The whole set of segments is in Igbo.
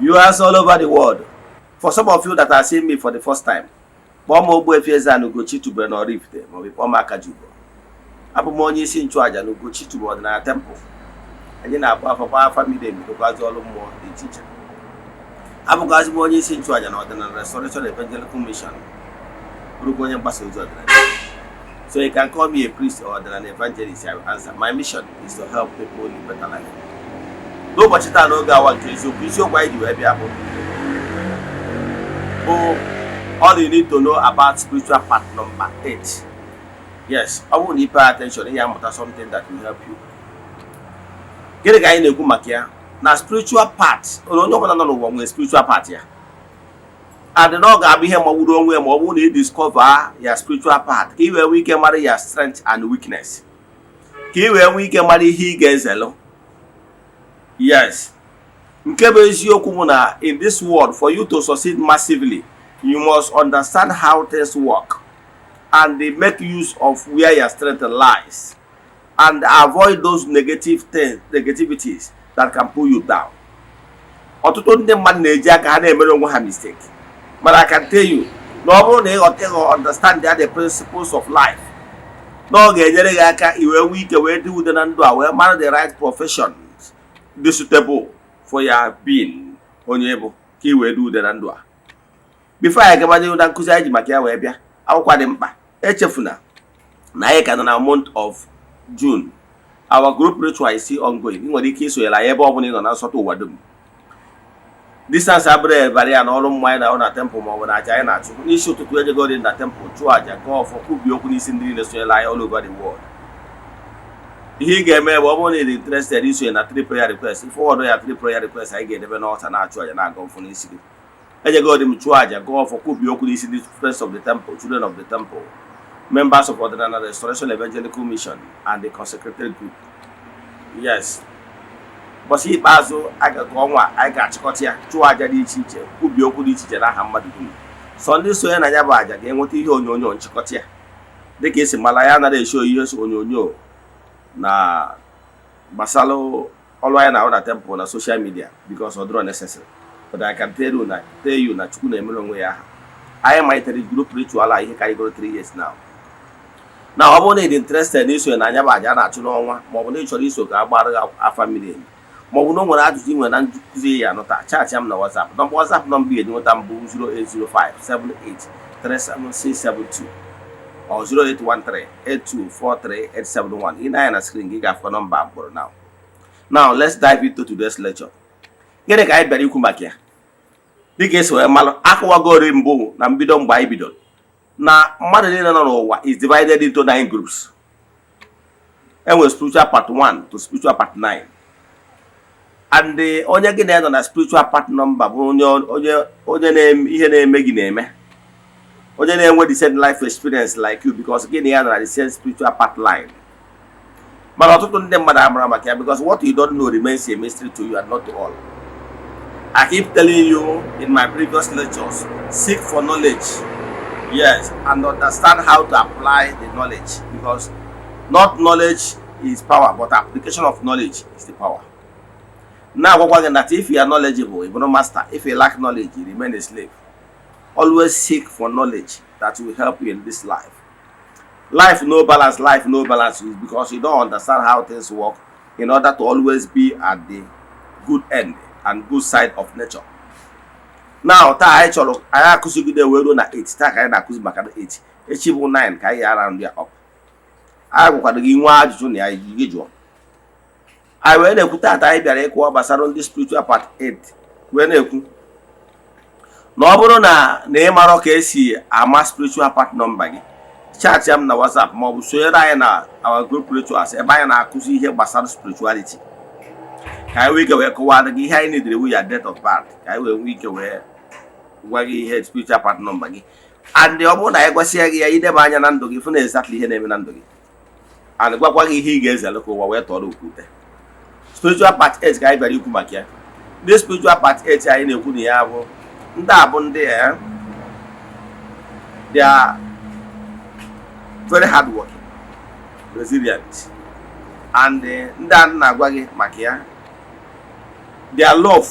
viewers all over the world. For some of you that are seeing me for the first time, Eze-Ana Ugochi tubelu n'Oraifite ma ọ bụ Ikpọmaka Jugo. Abụ m onye isi nchụaja na Ugochi tubelu ọdịnala temple. Anyị na-akpọ afa mmiri emikọkwazi ọrụ mmụọ dị iche iche. Abụkwazi m onye isi nchụaja na ọdịnala Restoration Evangelical Mission. Bụrụkwa onye mgbasa ozi ọdịnala. So you can call me a priest or an evangelist. I will answer. My mission is to help people live better life. N'ụbọchị taa n'oge awa nke eziokwu isiokwu anyị ji wee bịa bụ all you need to know about spiritual part number 8. Yes, I want you to pay attention. Here I'm something that will help you. Gịnị ka anyị na-ekwu maka ya? Na spiritual part. Onye ọbụla nọ n'ụwa nwere spiritual part ya. And na ọ ga-abụ ihe magburu onwe ma ọ bụrụ na ị discover ya spiritual part ka ị wee nwee ike mara ya strength and weakness. Ka ị wee nwee ike mara ihe ị ga-ezelu. Yes. Nke bụ eziokwu bụ na in this world, for you to succeed massively, you must understand how things work and they make use of where your strength lies and avoid those negativities that can pull you down. Ọtụtụ ndị mmadụ na-eji aka ha na-emere onwe ha mistake. But I can tell you, no one understand the principles of life. No ga-enyere gị aka iwe nwee ike wee dị ude na ndụ a wee mara the right professions dị suitable for your being onye bụ ka i wee dị ude na ndụ a. Before anyị gabanye na nkụzi anyị ji maka ya wee bịa, akwụkwọ dị mkpa echefuna na anyị ka nọ na month of June. Our group ritual is still ongoing. Ị nwere ike isonyere anyị ebe ọ bụla ị nọ na nsọtụ ụwa dum. Distance abụrụ varia na ọrụ mmanya na ọ na temple ma ọ bụ na aja anyị na-achụ n'isi ụtụtụ ejegodi na temple chụọ aja gọọ ọfọ kwubi okwu n'isi ndị niile sonyela anyị all over the world. Ihe ị ga-eme bụ ọ bụrụ na ị dị interested isonye na 3 prayer requests, forward ya 3 prayer requests anyị ga-edebe n'ọta na-achụ aja na-agọ mfụ n'isi gị. Ejegodi m chụọ aja gọọ ọfọ kwubi okwu n'isi ndị friends of the temple, children of the temple, members of Ordinary Restoration Evangelical Mission and the consecrated group. Yes. Bọsị ikpeazụ ọnwa anyị ga-achịkọta ya chụọ aja dị iche iche kwubi okwu dị iche iche n'aha mmadụ dum. Sọ ndị sonye na ya bụ aja ga-enweta ihe onyonyo nchịkọta ya dịka esi mara ya anaghị esho ihe onyonyo na gbasara ọrụ anyị na-arụ na temple na social media because ọ dịrọ necessary. But I can tell you na Chukwu na-emere onwe ya aha. Anyị malitere group ritual a ihe karịgoro 3 years now. Na ọ bụrụ na ị dị interested n'isonye na anya bụ aja na-achụ n'ọnwa ma ọ bụ na ị chọrọ iso ka a gbara afa mmiri emi ma ọ bụ na o nwere ajụjụ inwe na nkụzi ya anụta chaatị m na WhatsApp. Nọmba WhatsApp nọmba ya enweta mbụ 08057837672 or 08138243871. Ị na-anya na screen gị ga-afọ nọmba mkpọrọ now. Now let's dive into today's lecture. Gịnị ka anyị bịara ikwu maka ya? Dịka esi wee malụ akụwagori mbụ na mbido mgbe anyị bido na mmadụ niile nọ n'ụwa is divided into 9 groups. Enwere spiritual part 1 to spiritual part 9. And onye gị na-enọ na spiritual part number bụ onye na-eme ihe na-eme gị na-eme. Onye na-enwe the same life experience like you because gị na ya nọ na the same spiritual part line. Mana ọtụtụ ndị mmadụ amara maka ya because what you don't know remains a mystery to you and not to all. I keep telling you in my previous lectures, seek for knowledge. Yes, and understand how to apply the knowledge because not knowledge is power, but application of knowledge is the power. Now, that if you are knowledgeable, you are a master. If you lack knowledge, you remain a slave. Always seek for knowledge that will help you in this life. Life no balance is because you don't understand how things work in order to always be at the good end and good side of nature. Now, I akuzi gide wero na 8. Ta ka na akuzi maka 8. Echi bụ 9 ka anyị around ya up. I gwakwado gị nwa ajụjụ na ya gị jụọ. I wee na-ekwu tata anyị bịara ịkụwa gbasara ndị spiritual part 8 wee na-ekwu na ọ bụrụ na ị mara ka esi ama spiritual part number gị chat ya m na WhatsApp ma ọ bụ sonyere anyị na our group rituals ebe anyị na-akụzi ihe gbasara spirituality ka anyị wee ike wee kọwara gị ihe anyị nidere wu ya date of birth ka anyị wee nwee ike wee gwa gị ihe spiritual part number gị and ọ bụrụ na anyị gwasịa gị ya ideba anya na ndụ gị fụ na exactly ihe na-eme na ndụ gị and gwakwa gị ihe ị ga-ezere ka ụwa wee tọrọ okwute. Spiritual part 8 ka anyị bịara ikwu maka ya. Ndị spiritual part 8 anyị na-ekwu na ya bụ ndị a bụ ndị they are very hard working, resilient, and ndị a na-agwa gị maka ya their love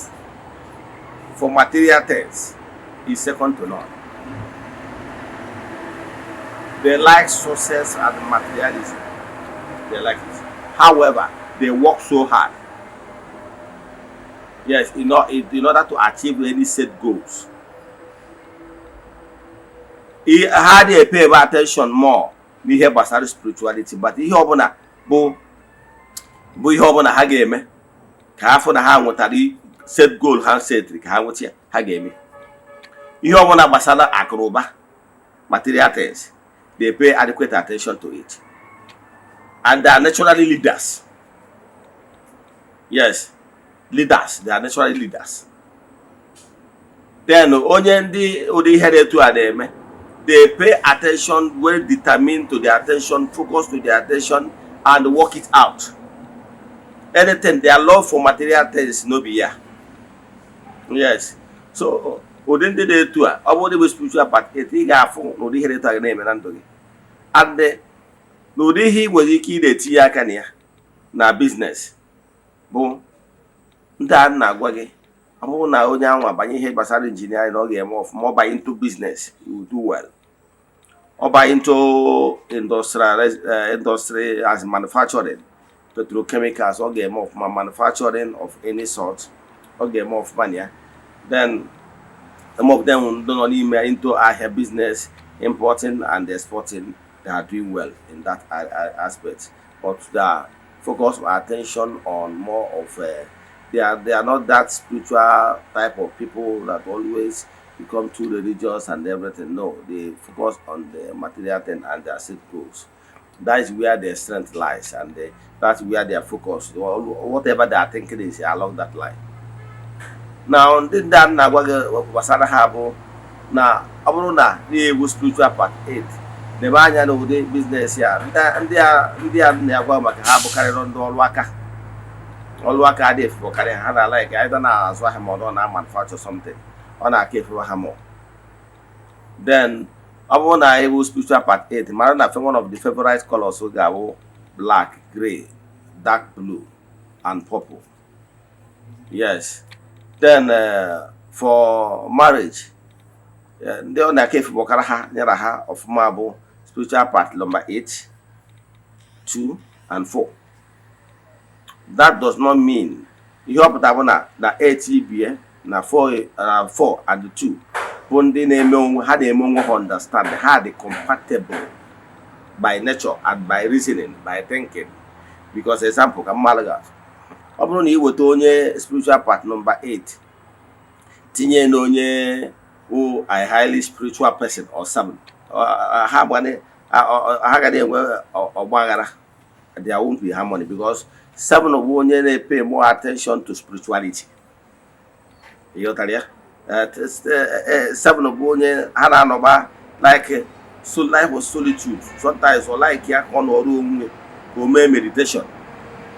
for material things is second to none. They like success and materialism. They like it. However, they work so hard. Yes, in order to achieve any set goals. How they pay attention more n'ihe gbasara spirituality, but ihe ọbụla bụ ihe ọbụla ha ga-eme ka afọ na ha nwetara set goal ha setri ka ha nweta ya ha ga-eme. Ihe ọbụla gbasara akụrụba, material things, they pay adequate attention to it. And they are naturally leaders. Yes, leaders. They are naturally leaders. Then onye ndị ụdị ihe na-etu a na-eme, they pay attention, well determined to their attention, focus to their attention, and work it out. Anything, their love for material things no be here. Yes. So, ụdị ndị na-etu a, ọ bụrụ na spiritual part, ị ga-afụ n'ụdị ihe na-etu a na-eme na ndụ gị. And n'ụdị ihe nwere ike ị na-etinye aka na ya na business bụ ndị a na-agwa gị, ọ bụrụ na onye ahụ abanye ihe gbasara engineering na ọ ga-eme ọfụma, ọ banye into business, you will do well. Ọ banye into industry as manufacturing, petrochemicals, ọ ga-eme ọfụma, manufacturing of any sort, ọ ga-eme ọfụma ya. Then some of them do not even into ahia business, importing and exporting. They are doing well in that aspect, but they focus attention on more of they are not that spiritual type of people that always become too religious and everything. No, they focus on the material thing and their set goals. That is where their strength lies, and that's where their focus, whatever they are thinking is along that line. Now, ndị na-agwa gị gbasara ha bụ na ọ bụrụ na na-ewu spiritual part 8 debe anya n'ụdị biznes ya, ndị a na-agwa maka ha bụkarịrị ndị ọlụ aka adịghị efekarị ha na like either na-azụ ahịa ma ọ na-manufacture something, ọ na-aka efewa ha more. Then ọ bụrụ na ewu spiritual part 8, mara na one of the favorite colors ga-abụ black, gray, dark blue and purple. Yes. Then for marriage, ndị ọ na-aka efebọkara ha nyere ha ọfụma bụ spiritual part number 8, 2 and 4. That does not mean ihe ọpụta bụ na 8 ibie na 4 and 2 bụ ndị na-eme onwe ha na-eme onwe ha understand, ha dị compatible by nature and by reasoning, by thinking. Because example ka mmadụ ga ọ bụrụ na ị weta onye spiritual part number 8 tinye na onye who a highly spiritual person or 7, ha ga na-enwe ọgbaghara, there won't be harmony, because 7 of onye na-pay more attention to spirituality. You got ya? 7 of onye ha na-anọba like so life of solitude, sometimes or like ya on ọrụ onwe o mee meditation.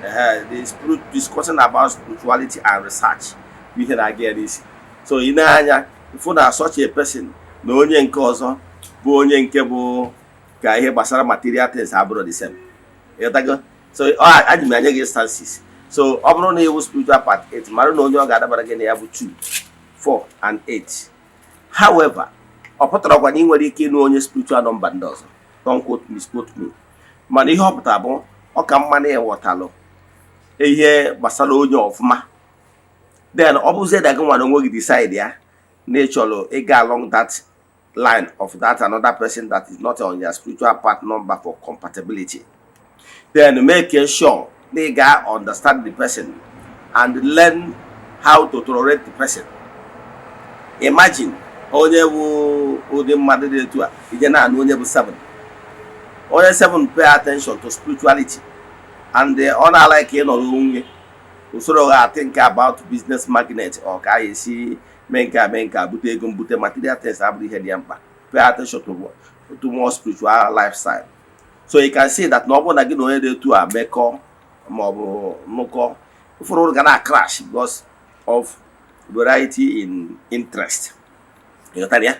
The spirit discussing about spirituality and research, we can again this. So in anya, if you are such a person, na onye nke ọzọ bụ onye nke bụ ka ihe gbasara material things abụrụ the same. So adị m anya gị instances. So ọ bụrụ na iwu spiritual part 8, mara na onye ọ ga-adabara gị na ya bụ 2, 4 and 8. However, ọ pụtara ọkwa na ị nwere ike ịnụ onye spiritual number ndị ọzọ. Don't quote me. Mana ihe ọ pụtara bụ ọ ka mma na ịghọtalụ ihe gbasara onye ọfụma. Then ọ bụzie na gị nwere onwe gị decide ya na ịchọrọ ịga along that line of that another person that is not on your spiritual part number for compatibility. Then make sure they ga understand the person and learn how to tolerate the person. Imagine onye bụ ụdị mmadụ dị etu a ije na-anụ onye bụ 7. Onye 7 pay attention to spirituality and ọ na-like ịnọrọ onwe usoro ga think about business magnet or ka esi mee nke bute ego mbute material things abụrụ ihe dị mkpa. Pay attention to more spiritual lifestyle. So you can see that na ọ bụrụ na gị na onye dị etu a mekọ ma ọ bụ nnukọ, ụfọdụ ga na-crash because of variety in interest. You got ya?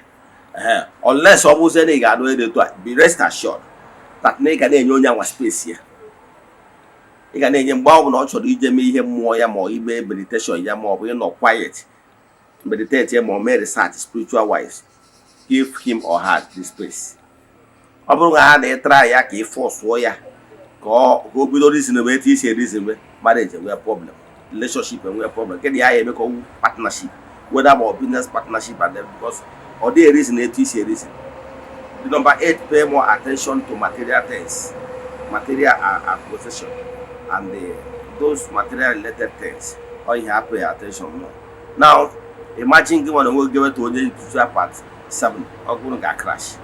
Unless ọ bụzie na ị ga-anụ onye dị etu a, be rest assured that na ị ga na-enye onye anwa space ya. Ị ga na-enye mgbe ọ bụ na ọ chọrọ ije mee ihe mmụọ ya ma ọ ime meditation ya ma ọ bụ ịnọ quiet. meditate more, may research spiritual wise, give him or her the space. Ọ bụrụ na ha na-etra ya ka ị fọsụọ ya ka o bido reason wee etu isi reason wee marriage enwee problem, relationship enwee problem, kedụ ya eme ka ọwụ partnership, whether ma business partnership and then because ọ dịghị reason etu isi reason. The number 8, pay more attention to material things, material and possession, and those material related things. Or you have to pay attention more. Now, imagine you want to give it to only part 7 or going to crash.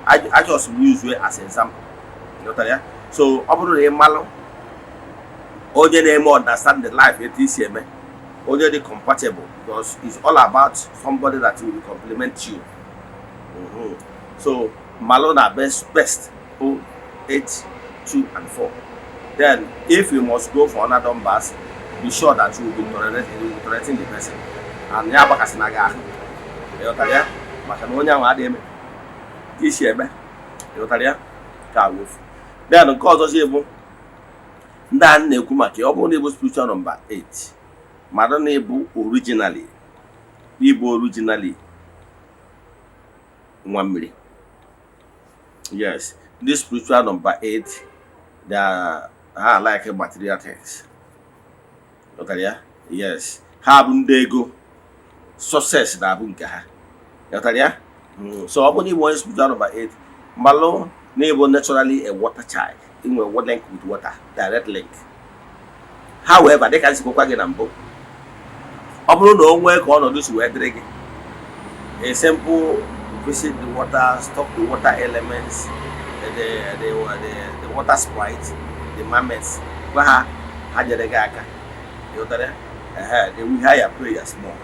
I just use it as an example. You know that? So, obviously, malo. Only they more understand the life it is here, only the compatible, because it's all about somebody that will complement you. So Malona best 8, 2, and 4. Then if you must go for another numbers, be sure that you will be tolerating the person. And ya baka sinaga. Yotaria, makanonya wademe. This year, Yotaria, car wolf. Then of course also able. Then Nekumaki, open spiritual number 8. Madonna originally. Igbo originally 1 million. Yes, this spiritual number 8, they are like material things. Okay, yes. Have go success na bunka. Okay, so only one spiritual number 8. Malo neighbor naturally a water child. In a water link with water, direct link. However, they can see again and book. Obro no work on this way drinking. A simple visit the water, stop the water elements, the water sprite, the mammoths. Waha Hajaragaka. You know that? They will hire prayers more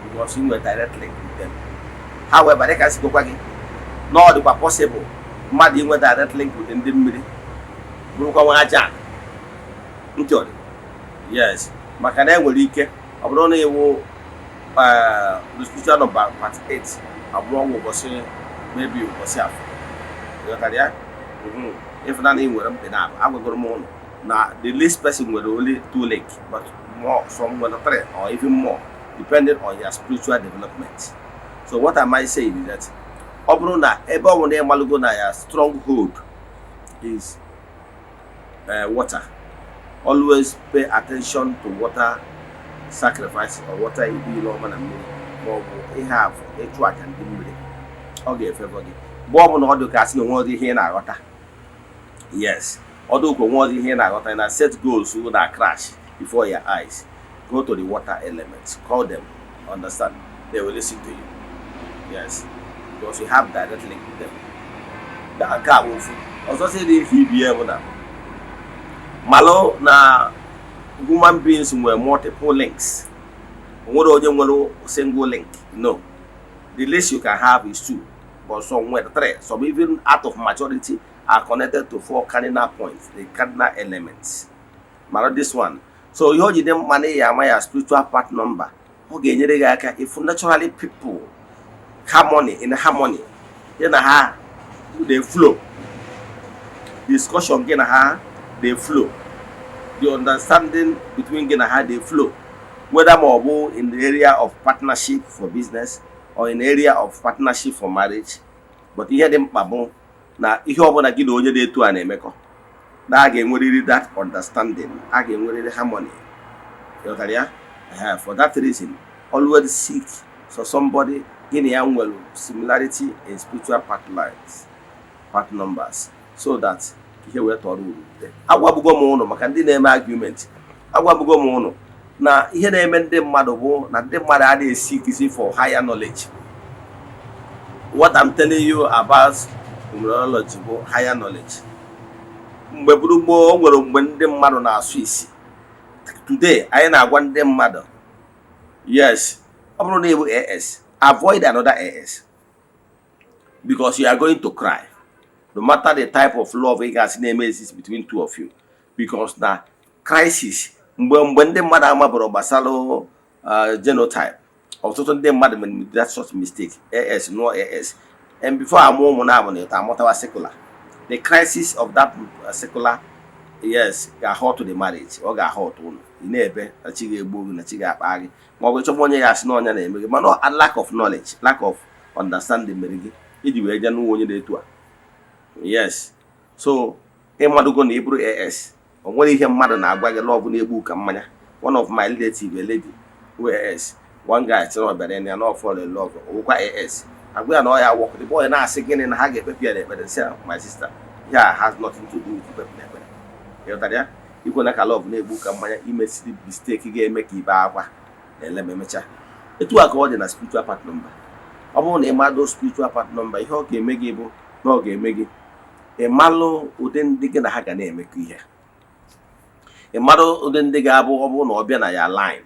because you were direct link with them. However, they can see again. No, it was possible. Mad you were direct link with them. Brukawaja. Yes. Makane will leak. Obrone wo the spiritual number part 8. Among was maybe you was half. You know that? If not in where I will go more. Now the least person will only 2 legs, but more some will 3 or even more, depending on your spiritual development. So what I might say is that Obrona eba one malugona stronghold is water. Always pay attention to water sacrifice or water you be long and or have a track and be okay favor. Bob no do cast no more here na water. Yes. Although go more here na water and set goals so that crash before your eyes. Go to the water elements, call them, understand, they will listen to you. Yes. Because you have direct link with them. That car will also say the he be able now. Malo na human beings were multiple links. Single link. No. The least you can have is 2, but somewhere 3. Some even out of maturity are connected to 4 cardinal points, the cardinal elements. Malo this one. So you hold them money my spiritual part number. Okay, if naturally people harmony in harmony, then they flow. Discussion they flow. The understanding between they flow. Whether more in the area of partnership for business or in the area of partnership for marriage. But here them babon na ihe obona gị na onye na-eto a na-emekọ. Na ga enweriri that understanding, a ga enweriri harmony. You know, for that reason, always seek for somebody in a well similarity in spiritual part lines, part numbers, so that here we are to agwabugo m ụnụ maka ndị na-eme argument. Agwabugo m ụnụ na ihe na-eme ndị mmadụ bụ na ndị mmadụ adịghị seek for higher knowledge. What I'm telling you about numerology bụ higher knowledge. Mgbe buru gboo o nwere mgbe ndị mmadụ na-asụ isi. Today anyị na-agwa ndị mmadụ, yes, ọ bụrụ na ịbụ AS, avoid another AS because you are going to cry. No matter the type of love you guys name exist between 2 of you, because the crisis when the mother amaboro basalo genotype or certain them mother that sort of mistake AS no AS, and before I'm more secular, the crisis of that secular yes, ga-ahọtụ the marriage, ọ ga-ahọtụ ụnụ ị na-ebe na chi ga-egbu oge na chi ga-akpa gị ma ọ bụ chọba onye ya asị na ọnya na-eme gị mana lack of knowledge, lack of understanding mere gị iji wee jee n'ụwa onye na-etu a. Yes, so ịmadugo na ịbụrụ AS o nwere ihe mmadụ na-agwa gị lọbụ na-egbu ka mmanya. One of my relative, a lady who AS, one guy tell me and they're not fall in love or AS. And we are not at work. The boy now again in Hage Pepe, but say, my sister, yeah, has nothing to do with Pepe. You know that? You can like a love neighbor and my image mistake again, make it back and let me match. It will according a spiritual part number. I want a mad spiritual part number. You okay, make it, no game, make it. A malo wouldn't dig in a Haga name, make you here. A mmadụ ụdị ndị ga-abụ ọ bụrụ na ọ bịa na ya line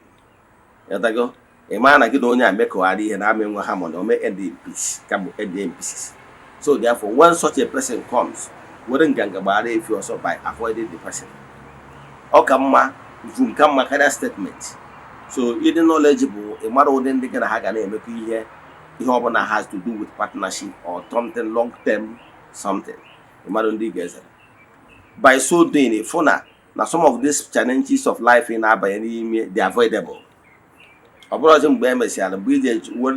yatago ịma na gị na onye a mekọgharị ihe na-amị nwa ha mana ome end in peace ka bụ end in pieces. So therefore when such a person comes were nganga gbara efi ọsọ by avoiding the person ọ ka mma vum ka mma karịa statement. So ịdị knowledgeable ịmara ụdị ndị gị na ha ga na-emekọ ihe ọbụla has to do with partnership or something long term something ịmara ndị ga-ezere by so doing for now some of these challenges of life in Abaya they are avoidable. When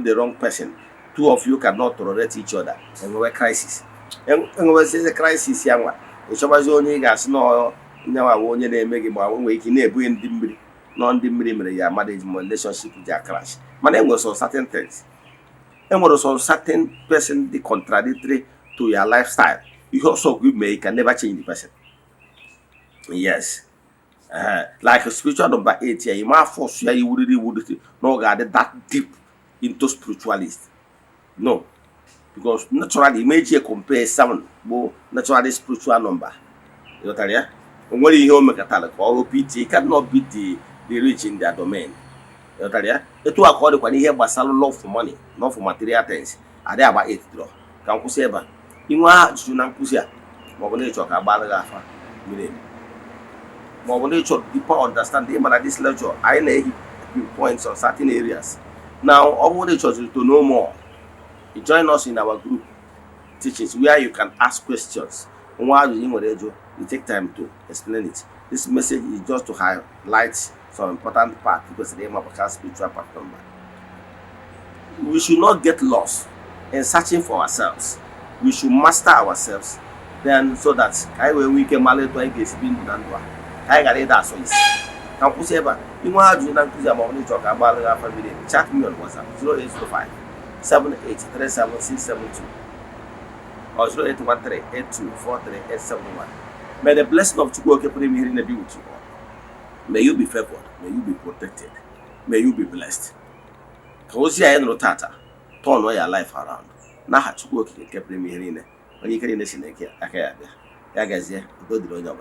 the wrong person, two of you cannot tolerate each other and we're crisis. And when there's a crisis, young one, it's always only gas no now I won't make it more waking a brain dimly, non dimly marriage relationship with their crash. My name was on certain things. And was on certain person the contradictory to your lifestyle. You also good make can never change the person. Yes. Like a spiritual number 8 here, you might force you would not get that deep into spiritualist. No. Because naturally, image here compares 7 more naturally spiritual number. You know what I mean? And when you make a talent or PT, cannot beat the rich in their domain. You know what I mean? The two according when you hear about love for money, not for material things, are there about 8 draw. Can you say about you want to know Kusia? Mogonate about more deeper understanding at this lecture. I lay points on certain areas. Now, I want to know more. You join us in our group teachings where you can ask questions. While you take time to explain it. This message is just to highlight some important part because the name of a spiritual part number. We should not get lost in searching for ourselves. We should master ourselves. Then, so that we can manage to engage in I got it as is. Can you say about you want to talk about our family? Chat me on WhatsApp 0805 7837672 or 0813 8243871. May the blessing of Chukwu keep me here in the be with you all. May you be favored, may you be protected, may you be blessed. Because I know Tata, turn your life around. Now Chukwu keep me here in when you can listen again. I can't. I guess, yeah, go to the